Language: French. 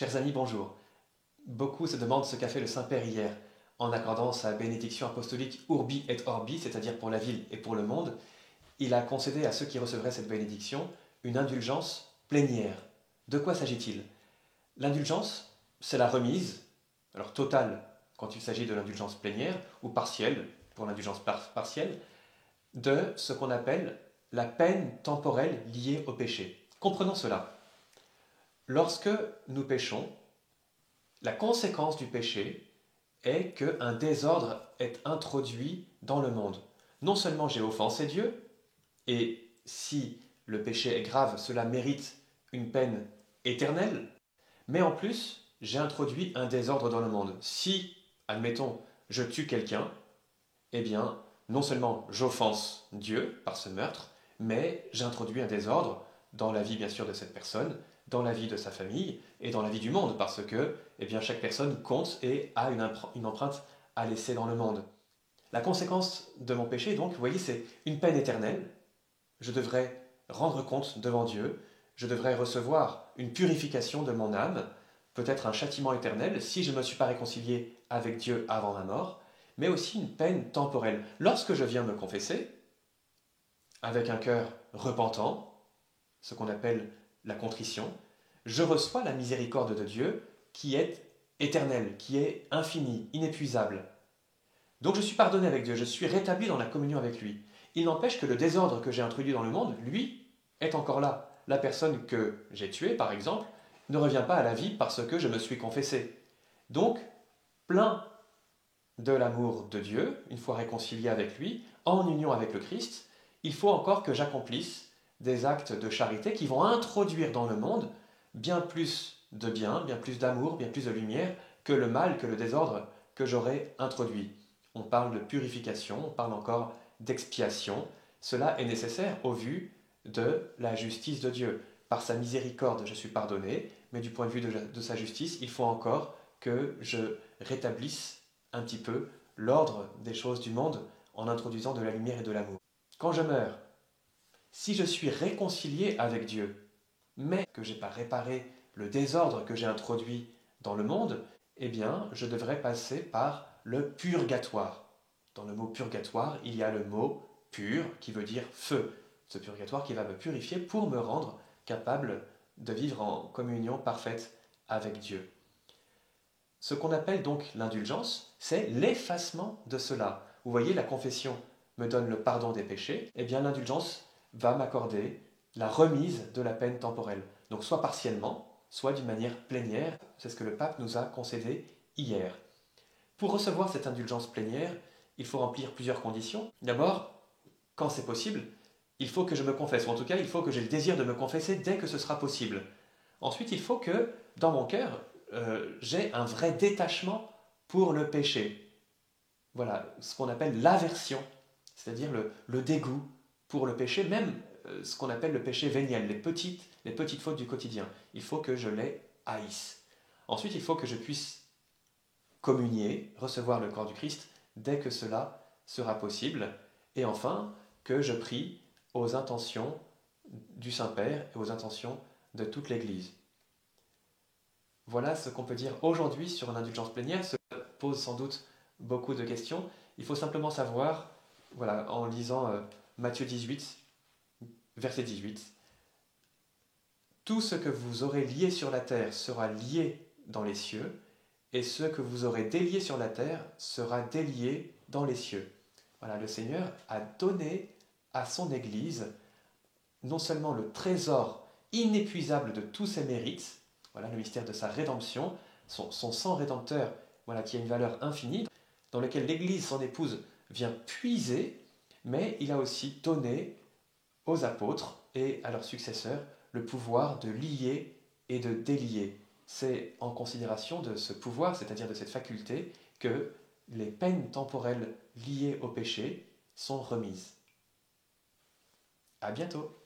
Chers amis, bonjour. Beaucoup se demandent ce qu'a fait le Saint-Père hier, en accordant sa bénédiction apostolique Urbi et Orbi, c'est-à-dire pour la ville et pour le monde. Il a concédé à ceux qui recevraient cette bénédiction une indulgence plénière. De quoi s'agit-il? L'indulgence, c'est la remise, alors totale quand il s'agit de l'indulgence plénière, ou partielle pour l'indulgence partielle, de ce qu'on appelle la peine temporelle liée au péché. Comprenons cela. Lorsque nous péchons, la conséquence du péché est qu'un désordre est introduit dans le monde. Non seulement j'ai offensé Dieu, et si le péché est grave, cela mérite une peine éternelle, mais en plus, j'ai introduit un désordre dans le monde. Si, admettons, je tue quelqu'un, eh bien, non seulement j'offense Dieu par ce meurtre, mais j'introduis un désordre dans la vie, bien sûr, de cette personne, dans la vie de sa famille et dans la vie du monde, parce que eh bien, chaque personne compte et a une empreinte à laisser dans le monde. La conséquence de mon péché, donc, vous voyez, c'est une peine éternelle. Je devrais rendre compte devant Dieu, je devrais recevoir une purification de mon âme, peut-être un châtiment éternel si je ne me suis pas réconcilié avec Dieu avant ma mort, mais aussi une peine temporelle. Lorsque je viens me confesser, avec un cœur repentant, ce qu'on appelle la contrition, je reçois la miséricorde de Dieu qui est éternelle, qui est infinie, inépuisable. Donc je suis pardonné avec Dieu, je suis rétabli dans la communion avec lui. Il n'empêche que le désordre que j'ai introduit dans le monde, lui, est encore là. La personne que j'ai tuée, par exemple, ne revient pas à la vie parce que je me suis confessé. Donc, plein de l'amour de Dieu, une fois réconcilié avec lui, en union avec le Christ, il faut encore que j'accomplisse des actes de charité qui vont introduire dans le monde bien plus de bien, bien plus d'amour, bien plus de lumière que le mal, que le désordre que j'aurais introduit. On parle de purification, on parle encore d'expiation. Cela est nécessaire au vu de la justice de Dieu. Par sa miséricorde, je suis pardonné, mais du point de vue de sa justice, il faut encore que je rétablisse un petit peu l'ordre des choses du monde en introduisant de la lumière et de l'amour. Quand je meurs, si je suis réconcilié avec Dieu, mais que je n'ai pas réparé le désordre que j'ai introduit dans le monde, eh bien, je devrais passer par le purgatoire. Dans le mot purgatoire, il y a le mot pur qui veut dire feu. Ce purgatoire qui va me purifier pour me rendre capable de vivre en communion parfaite avec Dieu. Ce qu'on appelle donc l'indulgence, c'est l'effacement de cela. Vous voyez, la confession me donne le pardon des péchés, et bien l'indulgence va m'accorder la remise de la peine temporelle. Donc soit partiellement, soit d'une manière plénière, c'est ce que le pape nous a concédé hier. Pour recevoir cette indulgence plénière, il faut remplir plusieurs conditions. D'abord, quand c'est possible, il faut que je me confesse, ou en tout cas, il faut que j'ai le désir de me confesser dès que ce sera possible. Ensuite, il faut que, dans mon cœur, j'ai un vrai détachement pour le péché. Voilà, ce qu'on appelle l'aversion, c'est-à-dire le dégoût pour le péché, même ce qu'on appelle le péché véniel, les petites fautes du quotidien. Il faut que je les haïsse. Ensuite, il faut que je puisse communier, recevoir le corps du Christ dès que cela sera possible. Et enfin, que je prie aux intentions du Saint-Père et aux intentions de toute l'Église. Voilà ce qu'on peut dire aujourd'hui sur l'indulgence plénière. Cela pose sans doute beaucoup de questions. Il faut simplement savoir, voilà, en lisant Matthieu 18, verset 18, tout ce que vous aurez lié sur la terre sera lié dans les cieux, et ce que vous aurez délié sur la terre sera délié dans les cieux. Voilà, le Seigneur a donné à son Église non seulement le trésor inépuisable de tous ses mérites, voilà le mystère de sa rédemption, son sang rédempteur, voilà, qui a une valeur infinie, dans lequel l'Église, son épouse, vient puiser, mais il a aussi donné aux apôtres et à leurs successeurs le pouvoir de lier et de délier. C'est en considération de ce pouvoir, c'est-à-dire de cette faculté, que les peines temporelles liées au péché sont remises. À bientôt!